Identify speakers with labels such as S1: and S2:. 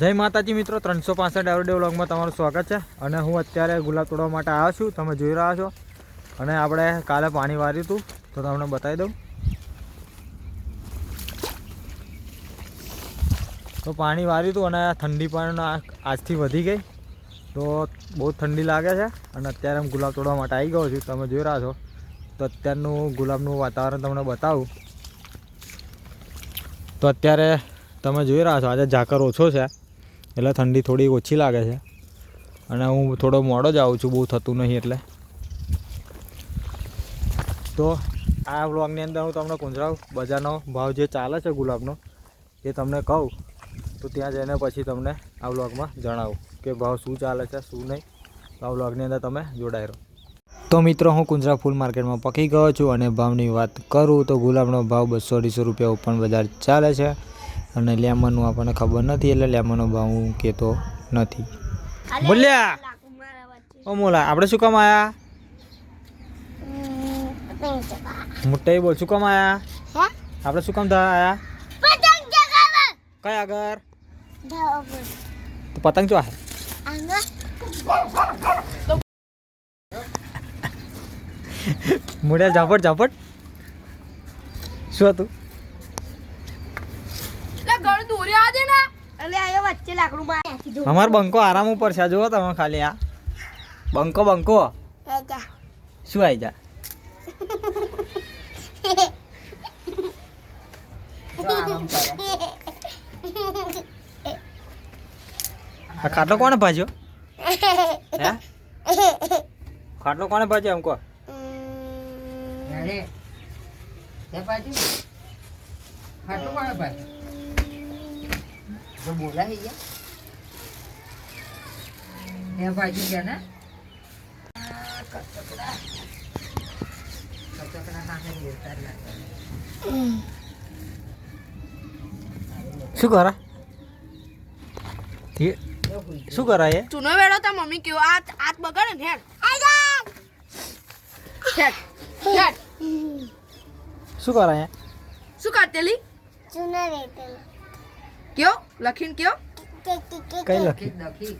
S1: જય માતાજી મિત્રો, 365 એવરીડે વ્લોગમાં તમારું સ્વાગત છે। અને હું અત્યારે ગુલાબ તોડવા માટે આવ્યો છું, તમે જોઈ રહ્યા છો। અને આપણે કાલે પાણી વાર્યું હતું તો તમને બતાવી દઉં। તો પાણી વાર્યું હતું અને ઠંડી પણ આજથી વધી ગઈ, તો બહુ ઠંડી લાગે છે। અને અત્યારે હું ગુલાબ તોડવા માટે આવી ગયો છું, તમે જોઈ રહ્યા છો। તો અત્યારનું ગુલાબનું વાતાવરણ તમને બતાવું તો અત્યારે તમે જોઈ રહ્યા છો આજે ઝાકર ઓછો છે એટલે ઠંડી થોડી ઓછી લાગે છે। અને હું થોડો મોડો જ આવું છું, બહુ થતું નહીં એટલે। તો આ વ્લોગની અંદર હું તમને કુંજરાવ બજારનો ભાવ જે ચાલે છે ગુલાબનો એ તમને કહું, તો ત્યાં જઈને પછી તમને આ વ્લોગમાં જણાવું કે ભાવ શું ચાલે છે શું નહીં। તો આ વ્લોગની અંદર તમે જોડાઈ રહો। તો મિત્રો હું કુંજરાવ ફૂલ માર્કેટમાં પકી ગયો છું અને ભાવની વાત કરું તો ગુલાબનો ભાવ 200-250 રૂપિયા ઓપન બજાર ચાલે છે। અને લેમનનું આપણને ખબર નથી એટલે લેમનનો ભાવ હું કહેતો નથી। બોલ્યા ઓ મોલા, આપણે શું કામ આયા? મોટા બોલ, શું કામ આયા? આપણે શું કામ આયા? કયા આગળ પતંગ ચો મોડ્યા ઝાપટ ઝાપટ શું હતું? અમાર બંકો આરામ ઉપર છે, જુઓ તમે ખાલી આ બંકો બંકો શું આવી જા આ ખાટલો કોને ભાજ્યો? હે ખાટલો કોને ભાજ્યો એમ કહો?
S2: ખાટલો કોને ભાજ્યો? બોલા હે યા ભાજી ગયા ને
S1: શું કરા શું કરાય
S3: ચૂનો વેડો તા મમ્મી કયો આત બગાડે ને હેડ
S1: શું કરાય
S3: શું કરતેલી
S4: ચૂનો વેડેલો
S3: કયો લખીન કયો
S1: કઈ લખી
S3: દખી